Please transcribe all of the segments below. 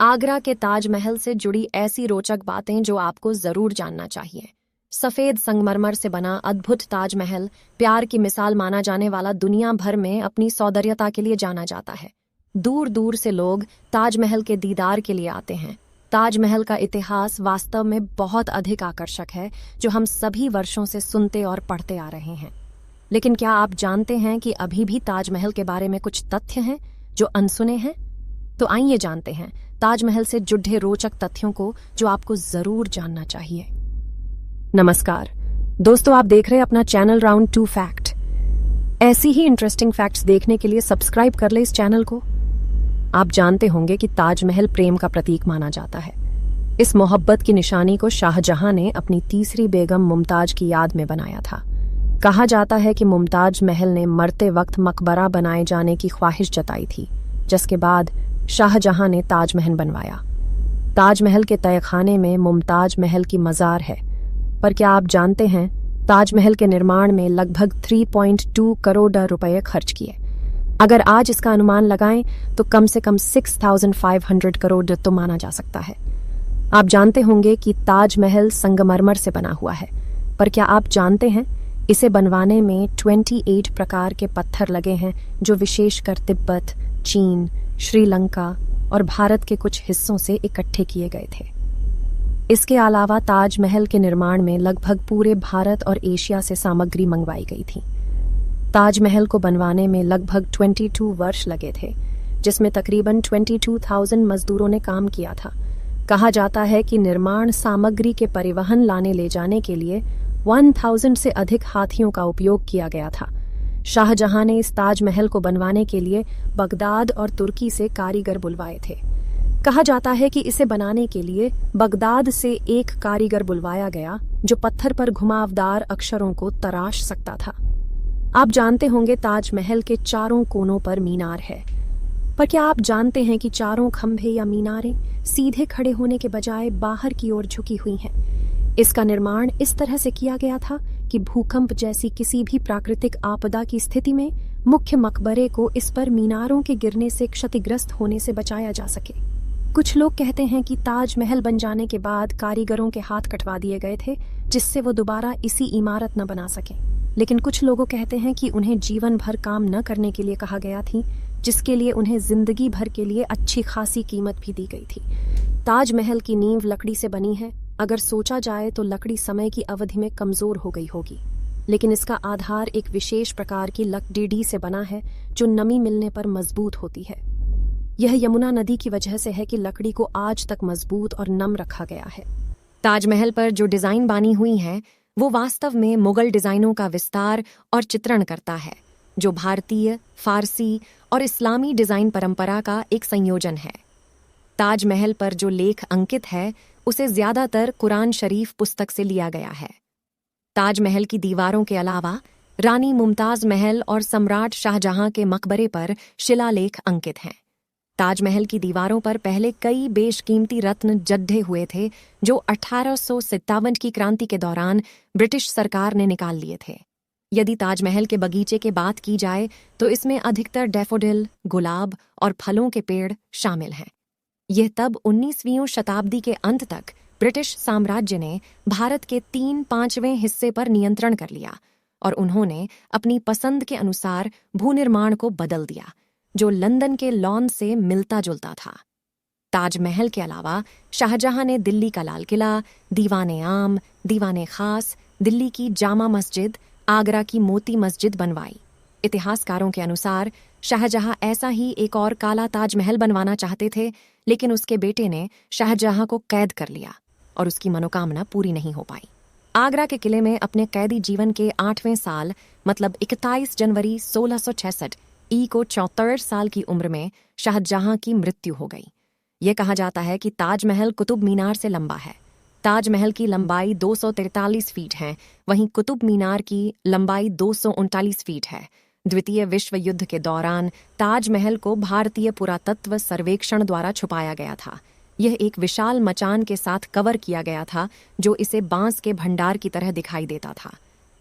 आगरा के ताजमहल से जुड़ी ऐसी रोचक बातें जो आपको जरूर जानना चाहिए। सफेद संगमरमर से बना अद्भुत ताजमहल प्यार की मिसाल माना जाने वाला दुनिया भर में अपनी सौंदर्यता के लिए जाना जाता है। दूर दूर से लोग ताजमहल के दीदार के लिए आते हैं। ताजमहल का इतिहास वास्तव में बहुत अधिक आकर्षक है, जो हम सभी वर्षों से सुनते और पढ़ते आ रहे हैं। लेकिन क्या आप जानते हैं कि अभी भी ताजमहल के बारे में कुछ तथ्य हैं जो अनसुने हैं? तो आइए जानते हैं ताजमहल से जुड़े रोचक तथ्यों को जो आपको जरूर जानना चाहिए। नमस्कार दोस्तों, आप देख रहे हैं अपना चैनल राउंड 2 फैक्ट। ऐसी ही इंटरेस्टिंग फैक्ट्स देखने के लिए सब्सक्राइब कर ले इस चैनल को। आप जानते होंगे कि ताजमहल प्रेम का प्रतीक माना जाता है। इस मोहब्बत की निशानी को शाहजहां ने अपनी तीसरी बेगम मुमताज की याद में बनाया था। कहा जाता है कि मुमताज महल ने मरते वक्त मकबरा बनाए जाने की ख्वाहिश जताई थी, जिसके बाद शाहजहां ने ताजमहल बनवाया। ताजमहल के तहखाने में मुमताज महल की मज़ार है। पर क्या आप जानते हैं ताजमहल के निर्माण में लगभग 3.2 करोड़ रुपए खर्च किए। अगर आज इसका अनुमान लगाएं तो कम से कम 6,500 करोड़ तो माना जा सकता है। आप जानते होंगे कि ताजमहल संगमरमर से बना हुआ है, पर क्या आप जानते हैं इसे बनवाने में 28 प्रकार के पत्थर लगे हैं, जो विशेषकर तिब्बत, चीन, श्रीलंका और भारत के कुछ हिस्सों से इकट्ठे किए गए थे। इसके अलावा ताजमहल के निर्माण में लगभग पूरे भारत और एशिया से सामग्री मंगवाई गई थी। ताजमहल को बनवाने में लगभग 22 वर्ष लगे थे, जिसमें तकरीबन 22,000 मजदूरों ने काम किया था। कहा जाता है कि निर्माण सामग्री के परिवहन लाने ले जाने के लिए 1000 से अधिक हाथियों का उपयोग किया गया था। शाहजहां ने इस ताजमहल को बनवाने के लिए बगदाद और तुर्की से कारीगर बुलवाए थे। कहा जाता है कि इसे बनाने के लिए बगदाद से एक कारीगर बुलवाया गया जो पत्थर पर घुमावदार अक्षरों को तराश सकता था। आप जानते होंगे ताजमहल के चारों कोनों पर मीनार है, पर क्या आप जानते हैं कि चारों खंभे या मीनारें सीधे खड़े होने के बजाय बाहर की ओर झुकी हुई हैं? इसका निर्माण इस तरह से किया गया था कि भूकंप जैसी किसी भी प्राकृतिक आपदा की स्थिति में मुख्य मकबरे को इस पर मीनारों के गिरने से क्षतिग्रस्त होने से बचाया जा सके। कुछ लोग कहते हैं कि ताजमहल बन जाने के बाद कारीगरों के हाथ कटवा दिए गए थे, जिससे वो दोबारा इसी इमारत न बना सके। लेकिन कुछ लोगों कहते हैं कि उन्हें जीवन भर काम न करने के लिए कहा गया थी, जिसके लिए उन्हें जिंदगी भर के लिए अच्छी खासी कीमत भी दी गई थी। ताजमहल की नींव लकड़ी से बनी है। अगर सोचा जाए तो लकड़ी समय की अवधि में कमजोर हो गई होगी, लेकिन इसका आधार एक विशेष प्रकार की लकड़ी से बना है जो नमी मिलने पर मजबूत होती है। यह यमुना नदी की वजह से है कि लकड़ी को आज तक मजबूत और नम रखा गया है। ताजमहल पर जो डिजाइन बनी हुई है वो वास्तव में मुगल डिजाइनों का विस्तार और चित्रण करता है, जो भारतीय, फारसी और इस्लामी डिजाइन परंपरा का एक संयोजन है। ताजमहल पर जो लेख अंकित है उसे ज्यादातर कुरान शरीफ पुस्तक से लिया गया है। ताजमहल की दीवारों के अलावा रानी मुमताज महल और सम्राट शाहजहां के मकबरे पर शिलालेख अंकित हैं। ताजमहल की दीवारों पर पहले कई बेशकीमती रत्न जड्ढे हुए थे, जो 1857 की क्रांति के दौरान ब्रिटिश सरकार ने निकाल लिए थे। यदि ताजमहल के बगीचे की बात की जाए तो इसमें अधिकतर डैफोडिल, गुलाब और फलों के पेड़ शामिल हैं। यह तब 19वीं शताब्दी के अंत तक ब्रिटिश साम्राज्य ने भारत के 3/5वें हिस्से पर नियंत्रण कर लिया और उन्होंने अपनी पसंद के अनुसार भूनिर्माण को बदल दिया, जो लंदन के लॉन से मिलता जुलता था। ताजमहल के अलावा शाहजहां ने दिल्ली का लाल किला, दीवाने आम, दीवाने खास, दिल्ली की जामा मस्जिद, आगरा की मोती मस्जिद बनवाई। इतिहासकारों के अनुसार शाहजहां ऐसा ही एक और काला ताजमहल बनवाना चाहते थे, लेकिन उसके बेटे ने शाहजहां को कैद कर लिया और उसकी मनोकामना पूरी नहीं हो पाई। आगरा के किले में अपने कैदी जीवन के 8वें साल मतलब 21 जनवरी 1666 को 74 साल की उम्र में शाहजहां की मृत्यु हो गई। यह कहा जाता है कि ताजमहल कुतुब मीनार से लंबा है। ताजमहल की लंबाई 243 फीट है, वहीं कुतुब मीनार की लंबाई 239 फीट है। द्वितीय विश्व युद्ध के दौरान ताजमहल को भारतीय पुरातत्व सर्वेक्षण द्वारा छुपाया गया था। यह एक विशाल मचान के साथ कवर किया गया था, जो इसे बांस के भंडार की तरह दिखाई देता था।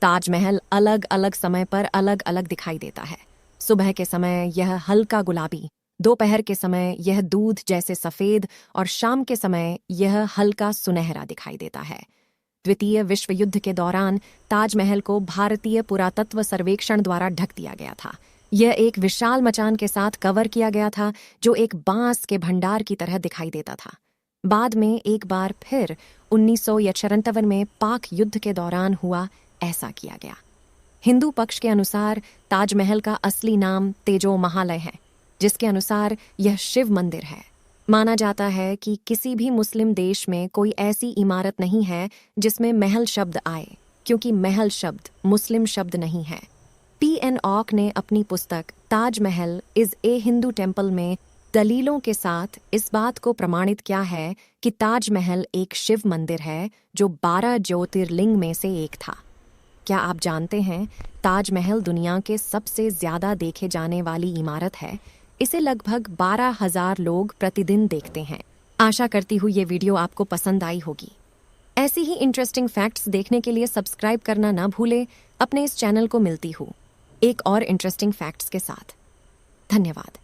ताजमहल अलग अलग समय पर अलग अलग दिखाई देता है। सुबह के समय यह हल्का गुलाबी, दोपहर के समय यह दूध जैसे सफेद और शाम के समय यह हल्का सुनहरा दिखाई देता है। द्वितीय विश्व युद्ध के दौरान ताजमहल को भारतीय पुरातत्व सर्वेक्षण द्वारा ढक दिया गया था। यह एक विशाल मचान के साथ कवर किया गया था जो एक बांस के भंडार की तरह दिखाई देता था। बाद में एक बार फिर 1996 में पाक युद्ध के दौरान हुआ ऐसा किया गया। हिंदू पक्ष के अनुसार ताजमहल का असली नाम तेजो महालय है, जिसके अनुसार यह शिव मंदिर है। माना जाता है कि किसी भी मुस्लिम देश में कोई ऐसी इमारत नहीं है जिसमें महल शब्द आए, क्योंकि महल शब्द मुस्लिम शब्द नहीं है। P.N. ऑक ने अपनी पुस्तक Taj Mahal is a Hindu temple में दलीलों के साथ इस बात को प्रमाणित किया है कि ताजमहल एक शिव मंदिर है जो 12 ज्योतिर्लिंग में से एक था। क्या आप जानते हैं ताजमहल दुनिया के सबसे ज्यादा देखे जाने वाली इमारत है। इसे लगभग 12,000 लोग प्रतिदिन देखते हैं। आशा करती हूँ ये वीडियो आपको पसंद आई होगी। ऐसी ही इंटरेस्टिंग फैक्ट्स देखने के लिए सब्सक्राइब करना ना भूले। अपने इस चैनल को मिलती हूँ एक और इंटरेस्टिंग फैक्ट्स के साथ। धन्यवाद।